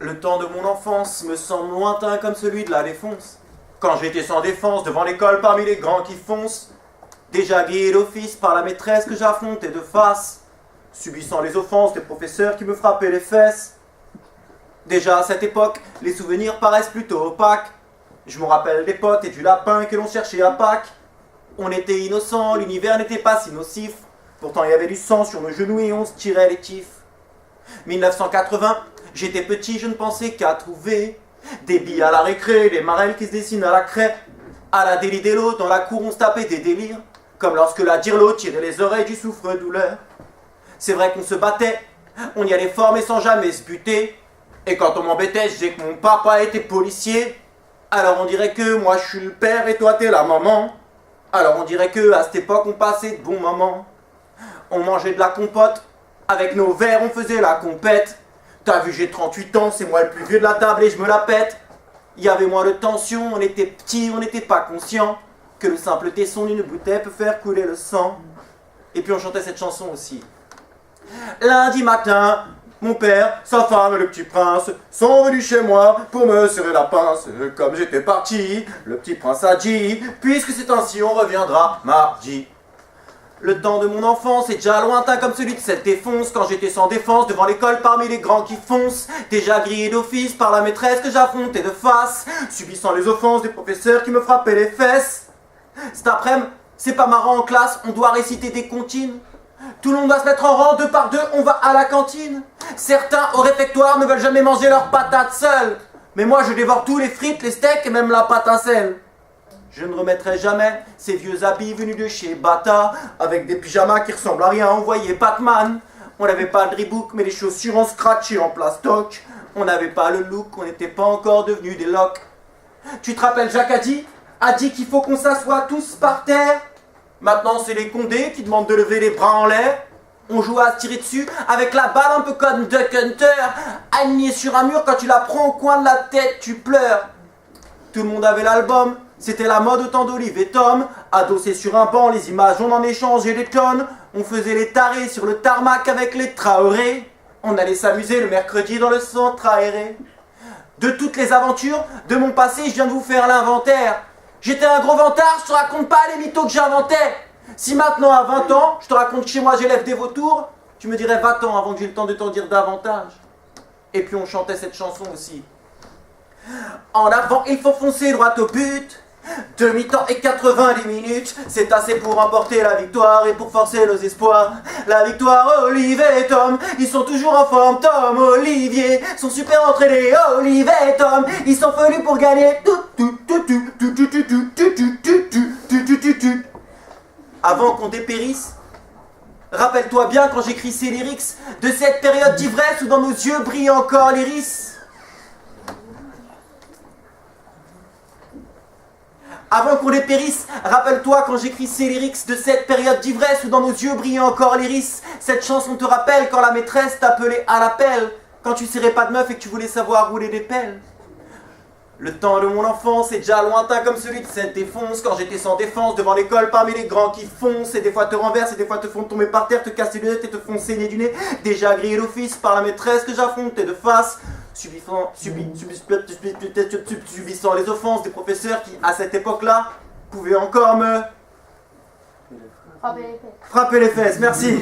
Le temps de mon enfance me semble lointain comme celui de la défonce. Quand j'étais sans défense devant l'école parmi les grands qui foncent, déjà grillé d'office par la maîtresse que j'affrontais de face, subissant les offenses des professeurs qui me frappaient les fesses. Déjà à cette époque, les souvenirs paraissent plutôt opaques. Je me rappelle des potes et du lapin que l'on cherchait à Pâques. On était innocents, l'univers n'était pas si nocif. Pourtant il y avait du sang sur nos genoux et on se tirait les tifs. 1980, j'étais petit, je ne pensais qu'à trouver des billes à la récré, des marelles qui se dessinent à la craie. À la délit des lots, dans la cour on se tapait des délires, comme lorsque la dirlo tirait les oreilles du souffre-douleur. C'est vrai qu'on se battait, on y allait fort mais sans jamais se buter. Et quand on m'embêtait, je disais que mon papa était policier. Alors on dirait que moi je suis le père et toi t'es la maman. Alors on dirait que à cette époque on passait de bons moments. On mangeait de la compote, avec nos verres on faisait la compète. T'as vu j'ai 38 ans, c'est moi le plus vieux de la table et je me la pète. Il y avait moins de tension, on était petits, on n'était pas conscient que le simple tesson d'une bouteille peut faire couler le sang. Et puis on chantait cette chanson aussi. Lundi matin, mon père, sa femme et le petit prince sont venus chez moi pour me serrer la pince. Comme j'étais parti, le petit prince a dit, puisque c'est ainsi, on reviendra mardi. Le temps de mon enfance est déjà lointain comme celui de cette défonce, quand j'étais sans défense devant l'école parmi les grands qui foncent, déjà grillé d'office par la maîtresse que j'affrontais de face, subissant les offenses des professeurs qui me frappaient les fesses. Cet après-midi, c'est pas marrant en classe, on doit réciter des comptines. Tout le monde doit se mettre en rang, 2 par 2, on va à la cantine. Certains au réfectoire ne veulent jamais manger leurs patates seules. Mais moi je dévore tous les frites, les steaks et même la pâte à sel. Je ne remettrai jamais ces vieux habits venus de chez Bata, avec des pyjamas qui ressemblent à rien, on voyait Batman. On n'avait pas le Reebok, mais les chaussures en scratch et en plastoc. On n'avait pas le look, on n'était pas encore devenus des locks. Tu te rappelles, Jacques a dit qu'il faut qu'on s'assoie tous par terre. Maintenant c'est les condés qui demandent de lever les bras en l'air. On joue à se tirer dessus avec la balle un peu comme Duck Hunter. Alignée sur un mur, quand tu la prends au coin de la tête, tu pleures. Tout le monde avait l'album, c'était la mode au temps d'Olive et Tom. Adossés sur un banc, les images on en échangeait des tonnes. On faisait les tarés sur le tarmac avec les Traoré. On allait s'amuser le mercredi dans le centre aéré. De toutes les aventures de mon passé, je viens de vous faire l'inventaire. J'étais un gros vantard, je te raconte pas les mythos que j'inventais. Si maintenant à 20 ans, je te raconte que chez moi j'élève des vautours, tu me dirais va-t'en avant que j'ai le temps de t'en dire davantage. Et puis on chantait cette chanson aussi. En avant, il faut foncer droit au but. Demi-temps et 90 minutes, c'est assez pour emporter la victoire et pour forcer nos espoirs. La victoire, Olivier et Tom, ils sont toujours en forme. Tom, Olivier, sont super entraînés. Olivier et Tom, ils sont venus pour gagner. Avant qu'on dépérisse, rappelle-toi bien quand j'écris ces lyrics de cette période d'ivresse où dans nos yeux brillent encore l'iris. Avant qu'on dépérisse, rappelle-toi quand j'écris ces lyrics de cette période d'ivresse où dans nos yeux brillait encore l'iris. Cette chanson te rappelle quand la maîtresse t'appelait à l'appel, quand tu serrais pas de meuf et que tu voulais savoir rouler des pelles. Le temps de mon enfance est déjà lointain comme celui de cette défonce, quand j'étais sans défense devant l'école parmi les grands qui foncent, et des fois te renversent et des fois te font tomber par terre, te casser les lunettes et te font saigner du nez, déjà grillé d'office par la maîtresse que j'affrontais de face. Subissant les offenses des professeurs qui, à cette époque-là, pouvaient encore me... Frapper les fesses. Frapper les fesses, merci.